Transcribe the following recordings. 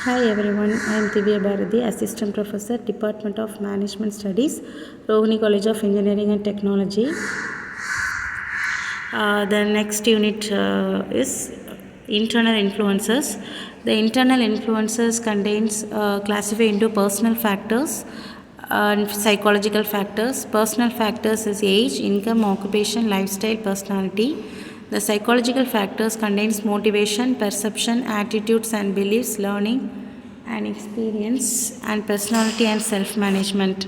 Hi everyone, I am Divya Bharati, Assistant Professor, Department of Management Studies, Rohini College of Engineering and Technology. The next unit is internal influences. The internal influences contains classified into personal factors and psychological factors. Personal factors is age, income, occupation, lifestyle, personality. The psychological factors contains motivation, perception, attitudes and beliefs, learning and experience, and personality and self-management.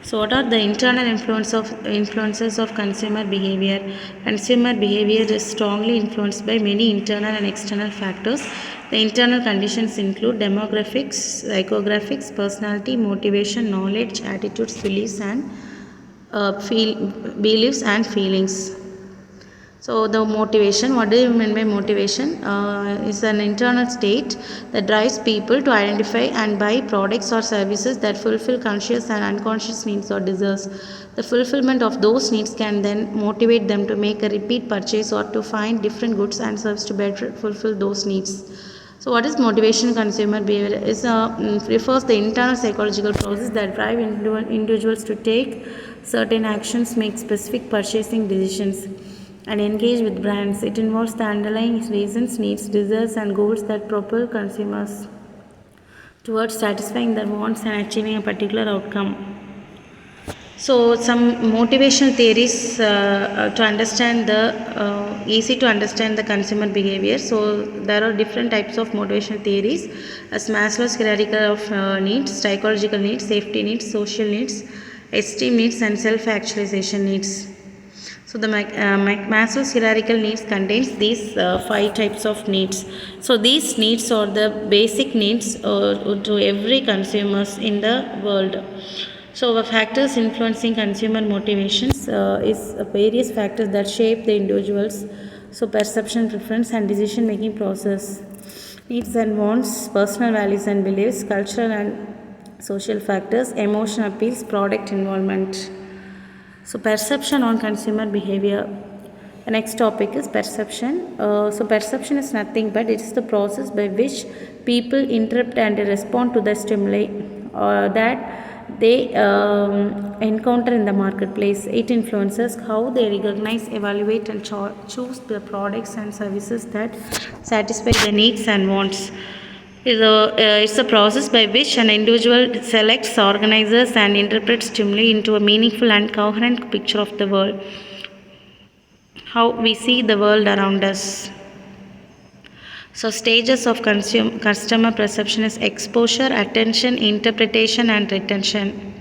So, what are the internal influences of consumer behavior? Consumer behavior is strongly influenced by many internal and external factors. The internal conditions include demographics, psychographics, personality, motivation, knowledge, attitudes, beliefs and feelings. So the motivation, what do you mean by motivation? Is an internal state that drives people to identify and buy products or services that fulfill conscious and unconscious needs or desires. The fulfillment of those needs can then motivate them to make a repeat purchase or to find different goods and services to better fulfill those needs. So what is motivation consumer behavior? Is refers the internal psychological process that drive individuals to take certain actions, make specific purchasing decisions, and engage with brands. It involves the underlying reasons, needs, desires, and goals that propel consumers towards satisfying their wants and achieving a particular outcome. So, some motivational theories to understand the easy to understand the consumer behavior. So, there are different types of motivational theories as Maslow's hierarchy of needs, psychological needs, safety needs, social needs, esteem needs, and self-actualization needs. So the Maslow's hierarchical needs contains these 5 types of needs. So these needs are the basic needs to every consumers in the world. So the factors influencing consumer motivations is various factors that shape the individuals. So perception, preference, and decision making process. Needs and wants, personal values and beliefs, cultural and social factors, emotional appeals, product involvement. So perception on consumer behavior. The next topic is perception. So perception is nothing but it is the process by which people interpret and respond to the stimuli that they encounter in the marketplace. It influences how they recognize, evaluate, and choose the products and services that satisfy their needs and wants. It's a process by which an individual selects, organizes, and interprets stimuli into a meaningful and coherent picture of the world, how we see the world around us. So, stages of customer perception is exposure, attention, interpretation, and retention.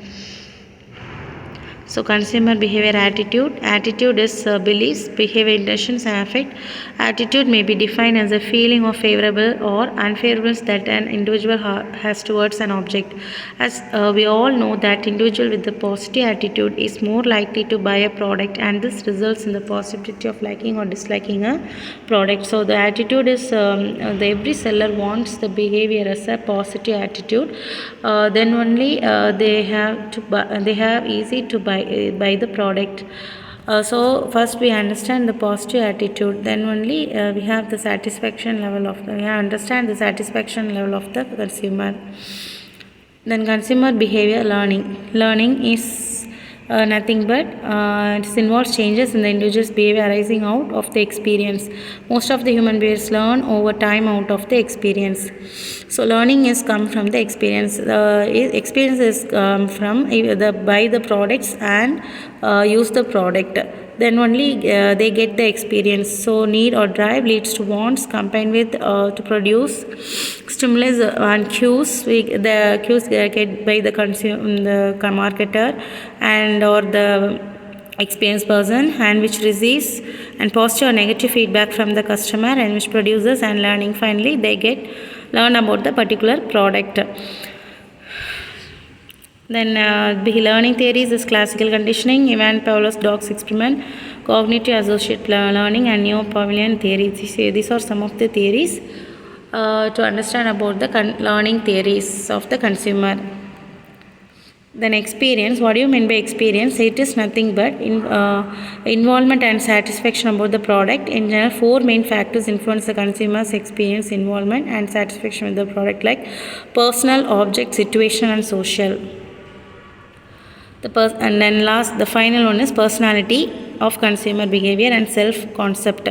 So, consumer behavior attitude. Attitude is beliefs, behavior, intentions, and affect. Attitude may be defined as a feeling of favorable or unfavorable that an individual has towards an object. As we all know that individual with the positive attitude is more likely to buy a product, and this results in the possibility of liking or disliking a product. So, the attitude is every seller wants the behavior as a positive attitude. Then only they have easy to buy the product. So first we understand the positive attitude, then only we have the satisfaction level of we understand the satisfaction level of the consumer. Then consumer behavior learning is nothing but it involves changes in the individual's behavior arising out of the experience. Most of the human beings learn over time out of the experience. So learning is come from the experience. Experience is from buy the products and use the product. Then only they get the experience. So need or drive leads to wants combined with to produce stimulus and cues. The cues get by the marketer and or the experienced person, and which receives and positive or negative feedback from the customer, and which produces and learning. Finally, they learn about the particular product. Then learning theories is classical conditioning, Ivan Pavlov's dog's experiment, cognitive associative learning, and neo-Pavlovian theories. These are some of the theories to understand about the learning theories of the consumer. Then experience, what do you mean by experience? It is nothing but involvement and satisfaction about the product. In general, four main factors influence the consumer's experience, involvement and satisfaction with the product, like personal, object, situation and social. And then last, the final one is personality of consumer behavior and self-concept.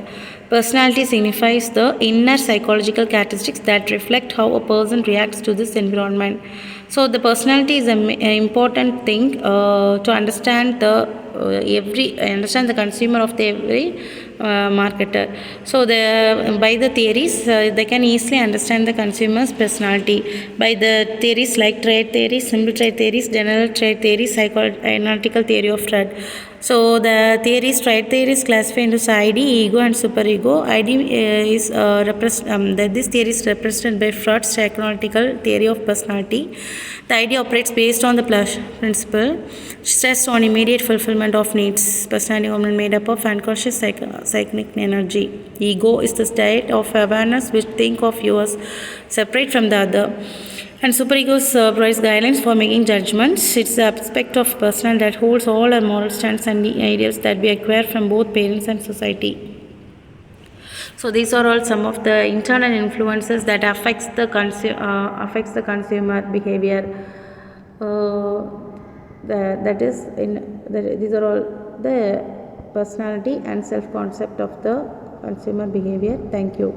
Personality signifies the inner psychological characteristics that reflect how a person reacts to this environment. So the personality is an important thing to understand the consumer of the every marketer. So by the theories, they can easily understand the consumer's personality by the theories like trait theories, simple trait theories, general trait theories, psychoanalytical theory of trait. So the trait theories classify into ID, ego and superego. ID this theory is represented by Freud's psychoanalytical theory of personality. The idea operates based on the principle, stress on immediate fulfillment of needs. Personality component made up of unconscious psychic energy. Ego is the state of awareness which think of you as separate from the other. And superego provides guidelines for making judgments. It's the aspect of personality that holds all our moral stands and the ideals that we acquire from both parents and society. So these are all some of the internal influences that affects the consumer behavior. These are all the personality and self-concept of the consumer behavior. Thank you.